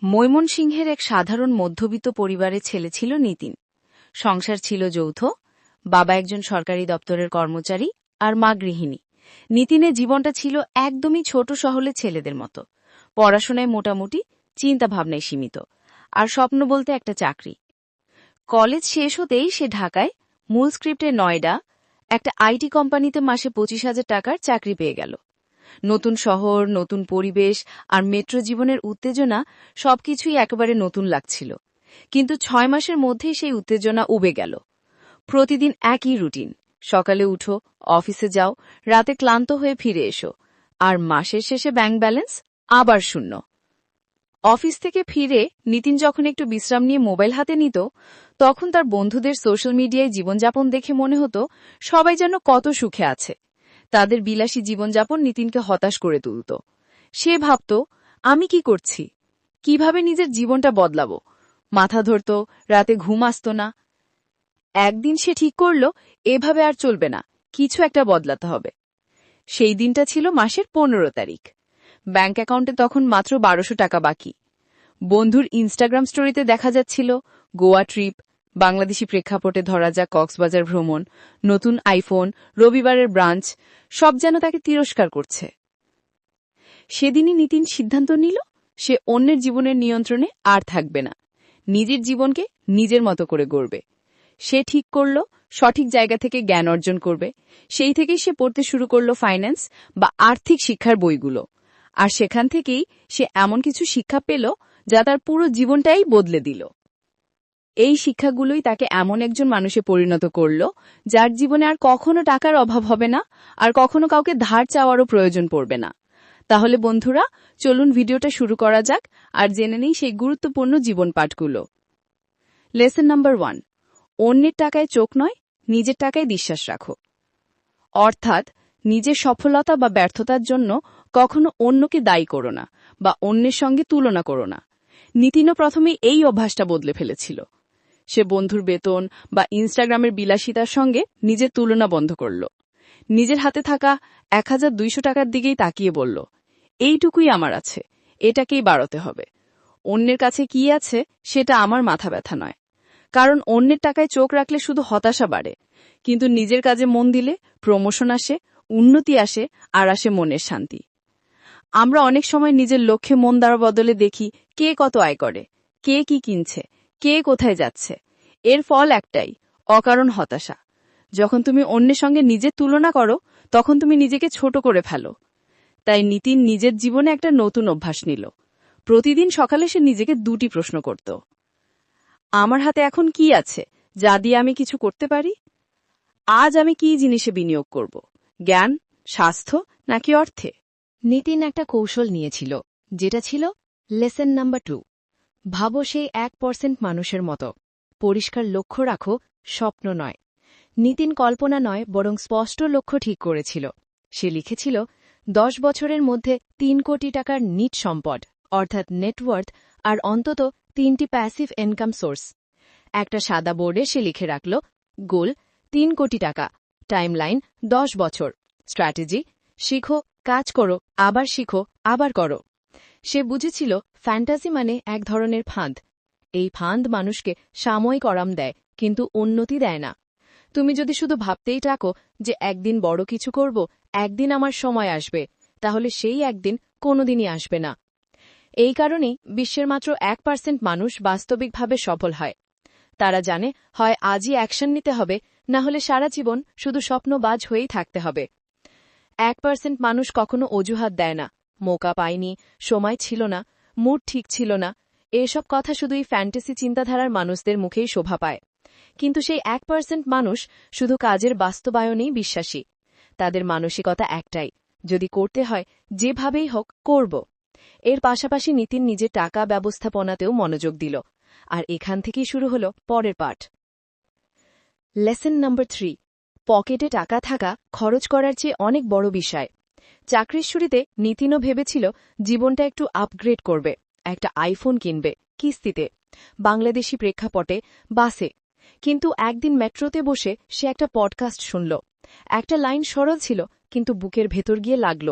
ময়মনসিংহের এক সাধারণ মধ্যবিত্ত পরিবারের ছেলে ছিল নিতিন। সংসার ছিল যৌথ, বাবা একজন সরকারি দপ্তরের কর্মচারী আর মা গৃহিণী। নিতিনের জীবনটা ছিল একদমই ছোট শহরের ছেলেদের মতো। পড়াশোনায় মোটামুটি, চিন্তাভাবনায় সীমিত, আর স্বপ্ন বলতে একটা চাকরি। কলেজ শেষ হতেই সে ঢাকায় মূল স্ক্রিপ্টে নয়ডা একটা আইটি কোম্পানিতে মাসে 25,000 টাকার চাকরি পেয়ে গেল। নতুন শহর, নতুন পরিবেশ আর মেট্রো জীবনের উত্তেজনা সবকিছুই একেবারে নতুন লাগছিল। কিন্তু 6 মাসের মধ্যেই সেই উত্তেজনা উবে গেল। প্রতিদিন একই রুটিন, সকালে উঠো, অফিসে যাও, রাতে ক্লান্ত হয়ে ফিরে এসো, আর মাসের শেষে ব্যাংক ব্যালেন্স আবার শূন্য। অফিস থেকে ফিরে নিতিন যখন একটু বিশ্রাম নিয়ে মোবাইল হাতে নিত, তখন তার বন্ধুদের সোশ্যাল মিডিয়ায় জীবনযাপন দেখে মনে হতো সবাই যেন কত সুখে আছে। তাদের বিলাসী জীবনযাপন নিতিনকে হতাশ করে তুলত। সে ভাবত, আমি কি করছি, কিভাবে নিজের জীবনটা বদলাবো। মাথা ধরত, রাতে ঘুম আসত না। একদিন সে ঠিক করল, এভাবে আর চলবে না, কিছু একটা বদলাতে হবে। সেই দিনটা ছিল মাসের 15 তারিখ। ব্যাংক অ্যাকাউন্টে তখন মাত্র 1200 টাকা বাকি। বন্ধুর ইনস্টাগ্রাম স্টোরিতে দেখা যাচ্ছিল গোয়া ট্রিপ, বাংলাদেশি প্রেক্ষাপটে ধরা যাক কক্সবাজার ভ্রমণ, নতুন আইফোন, রবিবারের ব্রাঞ্চ, সব যেন তাকে তিরস্কার করছে। সেদিনই নিতিন সিদ্ধান্ত নিল, সে অন্যের জীবনের নিয়ন্ত্রণে আর থাকবে না, নিজের জীবনকে নিজের মতো করে গড়বে। সে ঠিক করল সঠিক জায়গা থেকে জ্ঞান অর্জন করবে। সেই থেকেই সে পড়তে শুরু করল ফাইন্যান্স বা আর্থিক শিক্ষার বইগুলো। আর সেখান থেকেই সে এমন কিছু শিক্ষা পেল যা তার পুরো জীবনটাই বদলে দিল। এই শিক্ষাগুলোই তাকে এমন একজন মানুষে পরিণত করল যার জীবনে আর কখনো টাকার অভাব হবে না, আর কখনো কাউকে ধার চাওয়ারও প্রয়োজন পড়বে না। তাহলে বন্ধুরা, চলুন ভিডিওটা শুরু করা যাক আর জেনে নেই সেই গুরুত্বপূর্ণ জীবন পাঠগুলো। লেসন নাম্বার 1, অন্যের টাকায় চোখ নয়, নিজের টাকায় বিশ্বাস রাখো। অর্থাৎ নিজের সফলতা বা ব্যর্থতার জন্য কখনো অন্যকে দায়ী করো না বা অন্যের সঙ্গে তুলনা করো না। নিতিনও প্রথমে এই অভ্যাসটা বদলে ফেলেছিল। সে বন্ধুর বেতন বা ইনস্টাগ্রামের বিলাসিতার সঙ্গে নিজের তুলনা বন্ধ করল। নিজের হাতে থাকা 1200 টাকার দিকেই তাকিয়ে বলল, এইটুকুই আমার আছে, এটাকেই বাড়াতে হবে। অন্যের কাছে কি আছে সেটা আমার মাথা ব্যথা নয়। কারণ অন্যের টাকায় চোখ রাখলে শুধু হতাশা বাড়ে, কিন্তু নিজের কাজে মন দিলে প্রমোশন আসে, উন্নতি আসে, আর আসে মনের শান্তি। আমরা অনেক সময় নিজের লক্ষ্যে মন দেওয়ার বদলে দেখি কে কত আয় করে, কে কি কিনছে, কে কোথায় যাচ্ছে। এর ফল একটাই, অকারণ হতাশা। যখন তুমি অন্যের সঙ্গে নিজের তুলনা করো, তখন তুমি নিজেকে ছোট করে ফেলো। তাই নিতিন নিজের জীবনে একটা নতুন অভ্যাস নিল। প্রতিদিন সকালে সে নিজেকে 2টি প্রশ্ন করত। আমার হাতে এখন কি আছে যা দিয়ে আমি কিছু করতে পারি? আজ আমি কি জিনিসে বিনিয়োগ করব, জ্ঞান, স্বাস্থ্য নাকি অর্থে? নিতিন একটা কৌশল নিয়েছিল, যেটা ছিল লেসন নাম্বার 2। ভাবো সেই 1% মানুষের মতো। পরিষ্কার লক্ষ্য রাখো, স্বপ্ন নয়। নিতিন কল্পনা নয়, বরং স্পষ্ট লক্ষ্য ঠিক করেছিল। সে লিখেছিল 10 বছরের মধ্যে 3 কোটি টাকার নিট সম্পদ, অর্থাৎ নেটওয়ার্থ, আর অন্তত 3টি প্যাসিভ ইনকাম সোর্স। একটা সাদা বোর্ডে সে লিখে রাখল, গোল 3 কোটি টাকা, টাইমলাইন 10 বছর, স্ট্র্যাটেজি শিখো, কাজ করো, আবার শিখো, আবার করো। সে বুঝেছিল ফ্যান্টাসি মানে এক ধরনের ফাঁদ। এই ফাঁদ মানুষকে সাময়িক আরাম দেয়, কিন্তু উন্নতি দেয় না। তুমি যদি শুধু ভাবতেই থাকো যে একদিন বড় কিছু করব, একদিন আমার সময় আসবে, তাহলে সেই একদিন কোনোদিনই আসবে না। এই কারণেই বিশ্বের মাত্র 1% মানুষ বাস্তবিকভাবে সফল হয়। তারা জানে, হয় আজই অ্যাকশন নিতে হবে, না হলে সারা জীবন শুধু স্বপ্নবাজ হয়েই থাকতে হবে। 1% মানুষ কখনো অজুহাত দেয় না, মৌকা পায়নি, সময় ছিল না, মুড ঠিক ছিল না। এসব কথা শুধুই ফ্যান্টাসি চিন্তাধারার মানুষদের মুখেই শোভা পায়। কিন্তু সেই 1% মানুষ শুধু কাজের বাস্তবায়নেই বিশ্বাসী। তাদের মানসিকতা একটাই, যদি করতে হয় যেভাবেই হোক করব। এর পাশাপাশি নিতিন নিজের টাকা ব্যবস্থাপনাতেও মনোযোগ দিল। আর এখান থেকেই শুরু হল পরের পাঠ। লেসন নাম্বার 3, পকেটে টাকা থাকা খরচ করার চেয়ে অনেক বড় বিষয়। চাকরির শুরুতে নিতিনও ভেবেছিল জীবনটা একটু আপগ্রেড করবে, একটা আইফোন কিনবে কিস্তিতে, বাংলাদেশি প্রেক্ষাপটে, বাসে। কিন্তু একদিন মেট্রোতে বসে সে একটা পডকাস্ট শুনল। একটা লাইন সরল ছিল, কিন্তু বুকের ভেতর গিয়ে লাগল,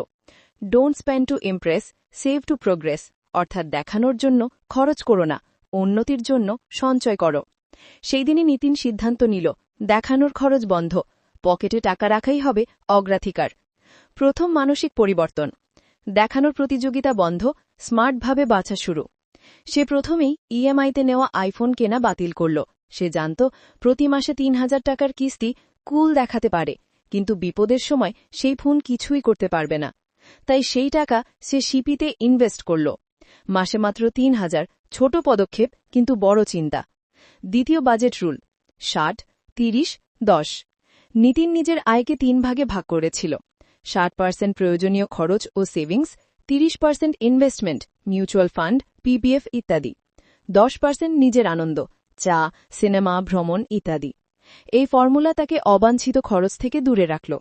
don't spend two Impress, save to progress. অর্থাৎ দেখানোর জন্য খরচ করো না, উন্নতির জন্য সঞ্চয় করো। সেই দিনই নিতিন সিদ্ধান্ত নিল, দেখানোর খরচ বন্ধ, পকেটে টাকা রাখাই হবে অগ্রাধিকার। প্রথম মানসিক পরিবর্তন, দেখানোর প্রতিযোগিতা বন্ধ, স্মার্টভাবে বাঁচা শুরু। সে প্রথমেই ইএমআইতে নেওয়া আইফোন কেনা বাতিল করল। সে জানত প্রতি মাসে ৩,০০০ টাকার কিস্তি কুল দেখাতে পারে, কিন্তু বিপদের সময় সেই ফোন কিছুই করতে পারবে না। তাই সেই টাকা সে সিপিতে ইনভেস্ট করল। মাসে মাত্র ৩,০০০, ছোট পদক্ষেপ কিন্তু বড় চিন্তা। দ্বিতীয় বাজেট রুল, ৬০-৩০-১০। নিতিন নিজের আয়কে ৩ ভাগে ভাগ করেছিল। ৬০% প্রয়োজনীয় খরচ ও savings, ৩০% investment, mutual fund, PPF ইত্যাদি, ১০% নিজের আনন্দ, চা, সিনেমা, ভ্রমণ ইত্যাদি। এই ফর্মুলা তাকে অবাঞ্ছিত খরচ থেকে দূরে রাখল।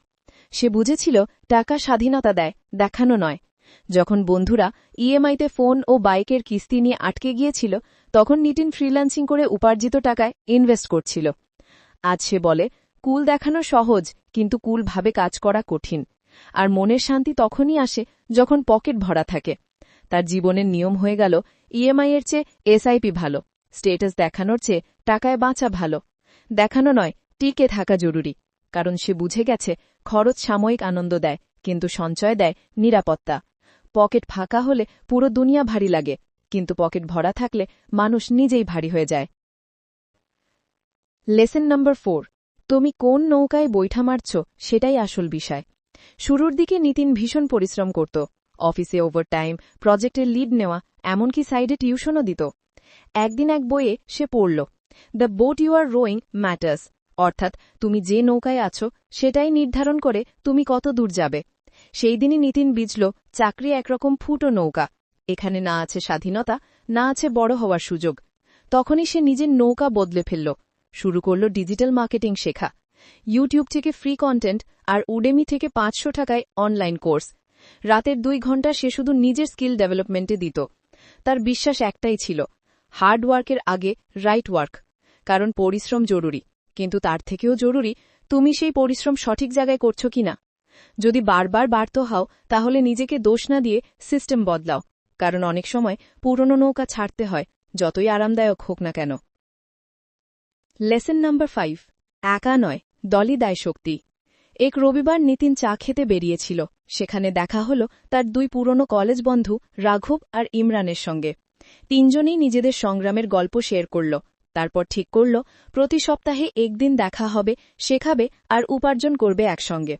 সে বুঝেছিল টাকা স্বাধীনতা দেয়, দেখানো নয়। যখন বন্ধুরা ইএমআইতে ফোন ও বাইকের কিস্তি নিয়ে আটকে গিয়েছিল, তখন নিতিন ফ্রিল্যান্সিং করে উপার্জিত টাকায় ইনভেস্ট করছিল। আজ সে বলে, কুল দেখানো সহজ, কিন্তু কুলভাবে কাজ করা কঠিন। আর মনের শান্তি তখনই আসে যখন পকেট ভরা থাকে। তার জীবনের নিয়ম হয়ে গেল, ইএমআইয়ের চেয়ে এসআইপি ভালো, স্টেটাস দেখানোর চেয়ে টাকায় বাঁচা ভালো। দেখানো নয়, টিকে থাকা জরুরি। কারণ সে বুঝে গেছে, খরচ সাময়িক আনন্দ দেয়, কিন্তু সঞ্চয় দেয় নিরাপত্তা। পকেট ফাঁকা হলে পুরো দুনিয়া ভারী লাগে, কিন্তু পকেট ভরা থাকলে মানুষ নিজেই ভারী হয়ে যায়। লেসন নম্বর 4, তুমি কোন নৌকায় বৈঠা মারছ সেটাই আসল বিষয়। শুরুর দিকে নিতিন ভীষণ পরিশ্রম করত। অফিসে ওভারটাইম, প্রজেক্টের লিড নেওয়া, এমনকি সাইডে টিউশনও দিত। একদিন এক বইয়ে সে পড়ল, the boat you are rowing matters, অর্থাৎ তুমি যে নৌকায় আছো সেটাই নির্ধারণ করে তুমি কত দূর যাবে। সেই দিনই নিতিন বুঝল, চাকরি একরকম ফুটো নৌকা। এখানে না আছে স্বাধীনতা, না আছে বড় হওয়ার সুযোগ। তখনই সে নিজের নৌকা বদলে ফেলল। শুরু করল ডিজিটাল মার্কেটিং শেখা। ইউটিউব থেকে ফ্রি কন্টেন্ট আর উডেমি থেকে ৫০০ টাকায় অনলাইন কোর্স। রাতের ২ ঘণ্টা সে শুধু নিজের স্কিল ডেভেলপমেন্টে দিত। তার বিশ্বাস একটাই ছিল, হার্ড ওয়ার্কের আগে রাইট ওয়ার্ক। কারণ পরিশ্রম জরুরি, কিন্তু তার থেকেও জরুরি তুমি সেই পরিশ্রম সঠিক জায়গায় করছো কিনা। যদি বারবার ব্যর্থ হও, তাহলে নিজেকে দোষ না দিয়ে সিস্টেম বদলাও। কারণ অনেক সময় পুরনো নৌকা ছাড়তে হয়, যতই আরামদায়ক হোক না কেন। লেসন নম্বর 5, একা নয়, দলই দায় শক্তি। এক রবিবার নিতিন চা খেতে বেরিয়েছিল। সেখানে দেখা হল তার 2 পুরনো কলেজ বন্ধু রাঘব আর ইমরানের সঙ্গে। 3 জনেই নিজেদের সংগ্রামের গল্প শেয়ার করল। তারপর ঠিক করল, প্রতি সপ্তাহে একদিন দেখা হবে, শেখাবে আর উপার্জন করবে একসঙ্গে।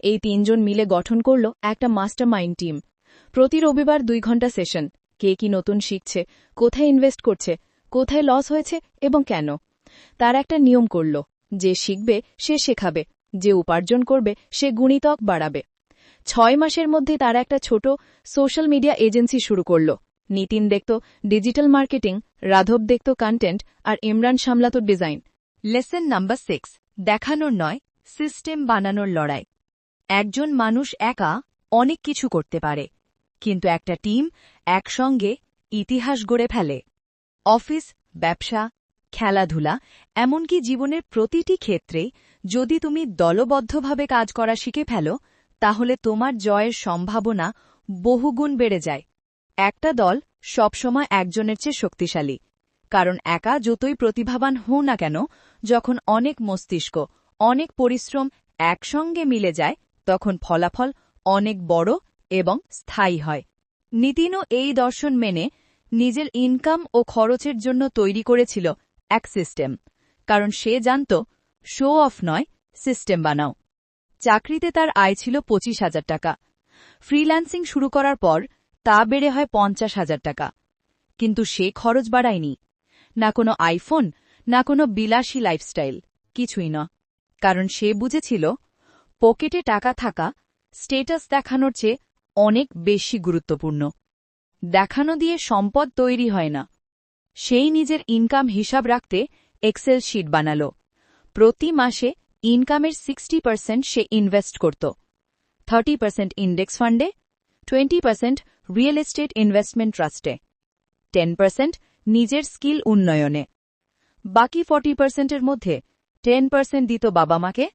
এই 3 জন মিলে গঠন করল একটা মাস্টারমাইন্ড টিম। প্রতি রবিবার 2 ঘণ্টা সেশন। কে কি নতুন শিখছে, কোথায় ইনভেস্ট করছে, কোথায় লস হয়েছে এবং কেন। তার একটা নিয়ম করল, যে শিখবে সে শেখাবে, যে উপার্জন করবে সে গুণিতক বাড়াবে। 6 মাসের মধ্যে তার একটা ছোট সোশ্যাল মিডিয়া এজেন্সি শুরু করল। নিতিন দেখত ডিজিটাল মার্কেটিং, রাঘব দেখত কন্টেন্ট আর ইমরান সামলাত ডিজাইন। লেসন নাম্বার 6, দেখানোর নয়, সিস্টেম বানানোর লড়াই। একজন মানুষ একা অনেক কিছু করতে পারে, কিন্তু একটা টিম একসঙ্গে ইতিহাস গড়ে ফেলে। অফিস, ব্যবসা, খেলাধুলা, এমনকি জীবনের প্রতিটি ক্ষেত্রে যদি তুমি দলবদ্ধভাবে কাজ করা শিখে ফেলো, তাহলে তোমার জয়ের সম্ভাবনা বহুগুণ বেড়ে যায়। একটা দল সবসময় একজনের চেয়ে শক্তিশালী, কারণ একা যতই প্রতিভাবান হও না কেন, যখন অনেক মস্তিষ্ক, অনেক পরিশ্রম একসঙ্গে মিলে যায়, তখন ফলাফল অনেক বড় এবং স্থায়ী হয়। নিতিনও এই দর্শন মেনে নিজের ইনকাম ও খরচের জন্য তৈরি করেছিল এক সিস্টেম। কারণ সে জানত, শো অফ নয়, সিস্টেম বানাও। চাকরিতে তার আয় ছিল ২৫,০০০ টাকা। ফ্রিল্যান্সিং শুরু করার পর তা বেড়ে হয় ৫০,০০০ টাকা। কিন্তু সে খরচ বাড়ায়নি। না কোনো আইফোন, না কোনো বিলাসী লাইফস্টাইল, কিছুই না। কারণ সে বুঝেছিল, পকেটে টাকা থাকা স্টেটাস দেখানোর চেয়ে অনেক বেশি গুরুত্বপূর্ণ। দেখানো দিয়ে সম্পদ তৈরি হয় না। সেই নিজের ইনকাম হিসাব রাখতে এক্সেল শিট বানাল। প্রতি মাসে ইনকামের 60% সে ইনভেস্ট করত। 30% ইন্ডেক্স ফান্ডে, 20% রিয়েল এস্টেট ইনভেস্টমেন্ট ট্রাস্টে, 10% নিজের স্কিল উন্নয়নে। বাকি 40%-এর মধ্যে 10% দিত বাবা মাকে,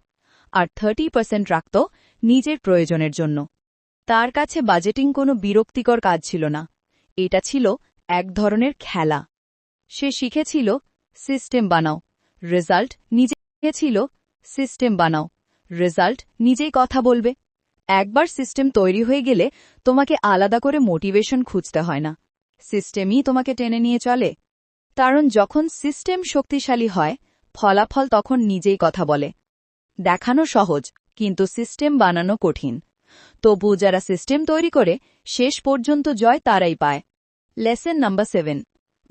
আর 30% রাখত নিজের প্রয়োজনের জন্য। তার কাছে বাজেটিং কোনো বিরক্তিকর কাজ ছিল না। এটা ছিল এক ধরনের খেলা। সে শিখেছিল সিস্টেম বানাও, রেজাল্ট নিজে ছিল সিস্টেম বানাও, রেজাল্ট নিজেই কথা বলবে। একবার সিস্টেম তৈরি হয়ে গেলে তোমাকে আলাদা করে মোটিভেশন খুঁজতে হয় না, সিস্টেমই তোমাকে টেনে নিয়ে চলে। কারণ যখন সিস্টেম শক্তিশালী হয়, ফলাফল তখন নিজেই কথা বলে। দেখানো সহজ, কিন্তু সিস্টেম বানানো কঠিন। তবু যারা সিস্টেম তৈরি করে শেষ পর্যন্ত জয় তারাই পায়। লেসন নাম্বার 7,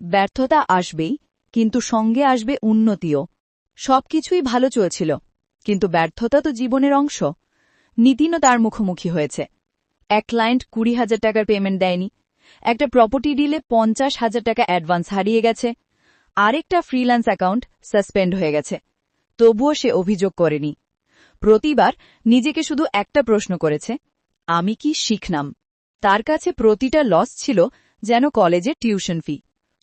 ব্যর্থতা আসবেই, কিন্তু সঙ্গে আসবে উন্নতিও। সবকিছুই ভালো চলছিল, কিন্তু ব্যর্থতা তো জীবনের অংশ। নিতিনও তার মুখোমুখি হয়েছে। এক ক্লায়েন্ট 20,000 টাকার পেমেন্ট দেয়নি, একটা প্রপার্টি ডিলে 50,000 টাকা অ্যাডভান্স হারিয়ে গেছে, আরেকটা ফ্রিল্যান্স অ্যাকাউন্ট সাসপেন্ড হয়ে গেছে। তবুও সে অভিযোগ করেনি। প্রতিবার নিজেকে শুধু একটা প্রশ্ন করেছে, আমি কি শিখলাম? তার কাছে প্রতিটা লস ছিল যেন কলেজের tuition fee.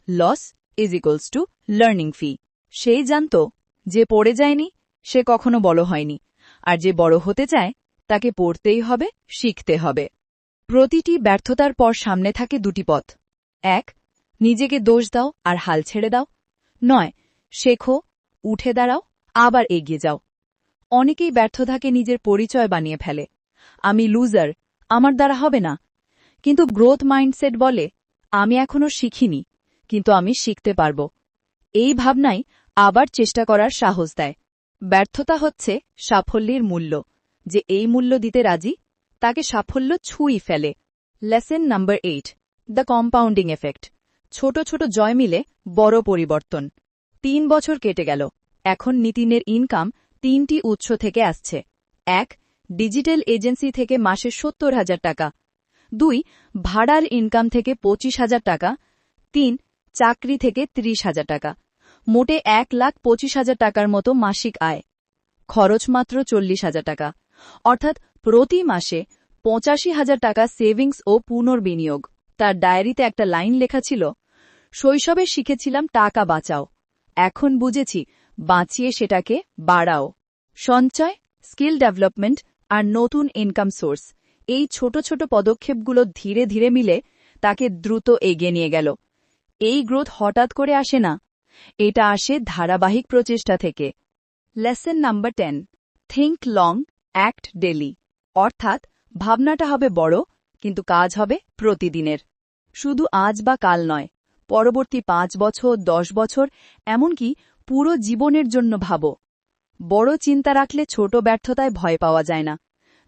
Loss is equals to learning fee. সেই জানত যে পড়ে যায়নি সে কখনো বড় হয়নি, আর যে বড় হতে চায় তাকে পড়তেই হবে, শিখতে হবে। প্রতিটি ব্যর্থতার পর সামনে থাকে দুটি পথ। এক, নিজেকে দোষ দাও আর হাল ছেড়ে দাও। নয়, শেখো, উঠে দাঁড়াও, আবার এগিয়ে যাও। অনেকেই ব্যর্থতাকে নিজের পরিচয় বানিয়ে ফেলে। আমি লুজার, আমার দ্বারা হবে না। কিন্তু গ্রোথ মাইন্ডসেট বলে, আমি এখনো শিখিনি, কিন্তু আমি শিখতে পারব। এই ভাবনাই আবার চেষ্টা করার সাহস দেয়। ব্যর্থতা হচ্ছে সাফল্যের মূল্য। যে এই মূল্য দিতে রাজি, তাকে সাফল্য ছুঁই ফেলে। Lesson number 8, the compounding effect. ছোট ছোট জয় মিলে বড় পরিবর্তন। 3 বছর কেটে গেল। এখন নিতিনের ইনকাম 3টি উৎস থেকে আসছে। 1, ডিজিটাল এজেন্সি থেকে মাসে 70,000 টাকা। 2, ভাড়ার ইনকাম থেকে 25,000 টাকা। 3, চাকরি থেকে 30,000 টাকা। মোটে 1,25,000 টাকার মতো মাসিক আয়। খরচ মাত্র 40,000 টাকা, অর্থাৎ প্রতি মাসে 85,000 টাকা সেভিংস ও পুনর্বিনিয়োগ। তার ডায়েরিতে একটা লাইন লেখা ছিল, শৈশবে শিখেছিলাম টাকা বাঁচাও, এখন বুঝেছি বাঁচিয়ে সেটাকে বাড়াও। সঞ্চয়, স্কিল ডেভেলপমেন্ট আর নতুন ইনকাম সোর্স, এই ছোট ছোট পদক্ষেপগুলো ধীরে ধীরে মিলে তাকে দ্রুত এগিয়ে নিয়ে গেল। এই গ্রোথ হঠাৎ করে আসে না, এটা আসে ধারাবাহিক প্রচেষ্টা থেকে। Lesson number 10, think long, act daily. অর্থাৎ ভাবনাটা হবে বড়, কিন্তু কাজ হবে প্রতিদিনের। শুধু আজ বা কাল নয়, পরবর্তী 5 বছর, 10 বছর, এমনকি পুরো জীবনের জন্য ভাবো। বড় চিন্তা রাখলে ছোট ব্যর্থতায় ভয় পাওয়া যায় না,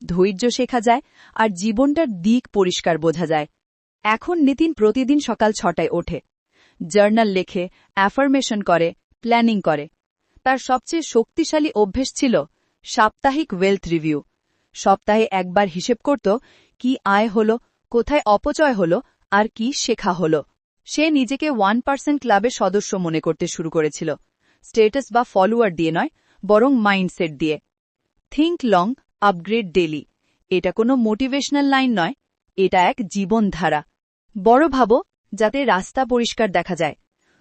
ধৈর্য শেখা যায়, আর জীবনটার দিক পরিষ্কার বোঝা যায়। এখন নিতিন প্রতিদিন সকাল 6টায় ওঠে, জার্নাল লেখে, অ্যাফার্মেশন করে, প্ল্যানিং করে। তার সবচেয়ে শক্তিশালী অভ্যেস ছিল সাপ্তাহিক ওয়েলথ রিভিউ। সপ্তাহে একবার হিসেব করত, কি আয় হল, কোথায় অপচয় হল, আর কি শেখা হল। সে নিজেকে 1% ক্লাবের সদস্য মনে করতে শুরু করেছিল, স্ট্যাটাস বা ফলোয়ার দিয়ে নয়, বরং মাইন্ডসেট দিয়ে। থিঙ্ক লং, আপগ্রেড ডেলি, এটা কোনো মোটিভেশনাল লাইন নয়, এটা এক জীবনধারা। বড় ভাবো, যাতে রাস্তা পরিষ্কার দেখা যায়।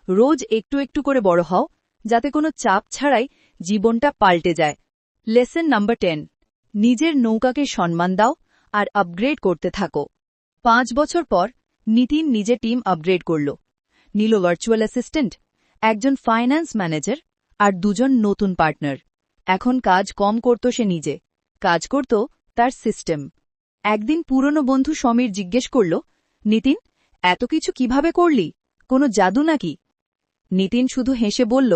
রোজ একটু একটু করে বড় হও, যাতে কোনো চাপ ছাড়াই জীবনটা পাল্টে যায়। লেসন নাম্বার 10, নিজের নৌকাকে সম্মান দাও আর আপগ্রেড করতে থাকো। 5 বছর পর নিতিন নিজে টিম আপগ্রেড করল। নিল ভার্চুয়াল অ্যাসিস্ট্যান্ট, একজন ফাইন্যান্স ম্যানেজার আর 2 জন নতুন পার্টনার। এখন কাজ কম করত সে নিজে, কাজ করত তার সিস্টেম। একদিন পুরনো বন্ধু সমীর জিজ্ঞেস করল, নিতিন, এত কিছু কিভাবে করলি? কোনো জাদু নাকি? নিতিন শুধু হেসে বলল,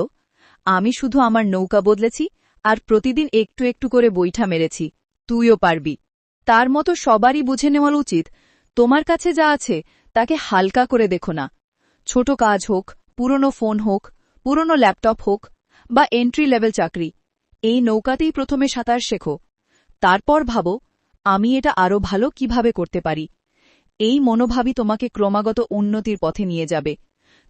আমি শুধু আমার নৌকা বদলেছি আর প্রতিদিন একটু একটু করে বৈঠা মেরেছি, তুইও পারবি। তার মতো সবারই বুঝে নেওয়া উচিত, তোমার কাছে যা আছে তাকে হালকা করে দেখো না। ছোট কাজ হোক, পুরনো ফোন হোক, পুরনো ল্যাপটপ হোক, বা এন্ট্রি লেভেল চাকরি, এই নৌকাতেই প্রথমে সাঁতার শেখো। তারপর ভাবো, আমি এটা আরও ভালো কিভাবে করতে পারি। এই মনোভাবই তোমাকে ক্রমাগত উন্নতির পথে নিয়ে যাবে।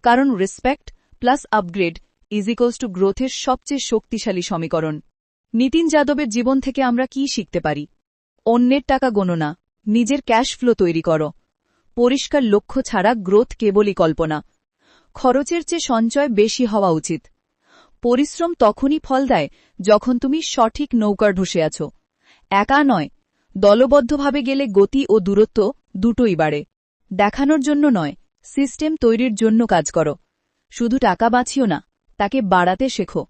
কারণ respect plus upgrade is equals two গ্রোথের সবচেয়ে শক্তিশালী সমীকরণ। নিতিন যাদবের জীবন থেকে আমরা কি শিখতে পারি? অন্যের টাকা গণনা, নিজের ক্যাশ ফ্লো তৈরি করো। পরিষ্কার লক্ষ্য ছাড়া গ্রোথ কেবলই কল্পনা। খরচের চেয়ে সঞ্চয় বেশি হওয়া উচিত। পরিশ্রম তখনই ফল দেয় যখন তুমি সঠিক নৌকার ঢুসে আছো। একা নয়, দলবদ্ধভাবে গেলে গতি ও দূরত্ব দুটোই বাড়ে। দেখানোর জন্য নয়, সিস্টেম তৈরির জন্য কাজ করো। শুধু টাকা বাঁচিও না, তাকে বাড়াতে শেখো।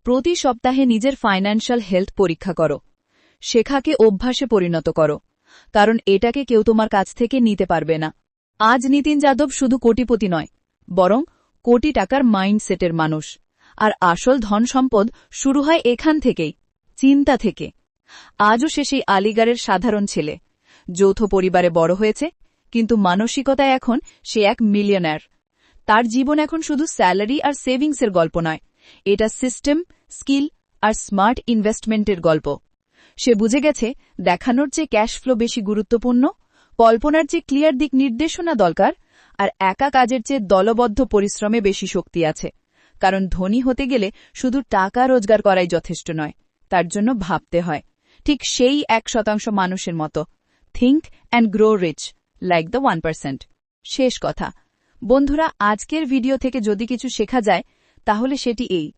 প্রতি সপ্তাহে নিজের ফাইন্যান্সিয়াল হেলথ পরীক্ষা করো। শেখাকে অভ্যাসে পরিণত করো, কারণ এটাকে কেউ তোমার কাছ থেকে নিতে পারবে না। আজ নিতিন যাদব শুধু কোটিপতি নয়, বরং কোটি টাকার মাইন্ডসেটের মানুষ। আর আসল ধন সম্পদ শুরু হয় এখান থেকেই, চিন্তা থেকে। আজও সে সেই আলিগড়ের সাধারণ ছেলে, যৌথ পরিবারে বড় হয়েছে, কিন্তু মানসিকতায় এখন সে এক মিলিয়নার। তার জীবন এখন শুধু স্যালারি আর সেভিংসের গল্প নয়, এটা সিস্টেম, স্কিল আর স্মার্ট ইনভেস্টমেন্টের গল্প। সে বুঝে গেছে দেখানোর চেয়ে ক্যাশ ফ্লো বেশি গুরুত্বপূর্ণ, কল্পনার চেয়ে ক্লিয়ার দিক নির্দেশনা দরকার, আর একা কাজের চেয়ে দলবদ্ধ পরিশ্রমে বেশি শক্তি আছে। কারণ ধনী হতে গেলে শুধু টাকা রোজগার করাই যথেষ্ট নয়, তার জন্য ভাবতে হয় ঠিক সেই 1% মানুষের মতো। Think and grow rich like the 1%। শেষ কথা, বন্ধুরা, আজকের ভিডিও থেকে যদি কিছু শেখা যায় তাহলে সেটি এই: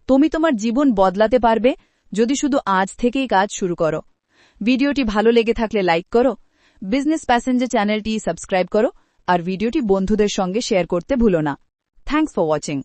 তুমি তোমার জীবন বদলাতে পারবে যদি শুধু আজ থেকেই কাজ শুরু করো। ভিডিওটি ভালো লেগে থাকলে লাইক করো, বিজনেস প্যাসেঞ্জার চ্যানেলটি সাবস্ক্রাইব করো, আর ভিডিওটি বন্ধুদের সঙ্গে শেয়ার করতে ভুলো না। Thanks for watching.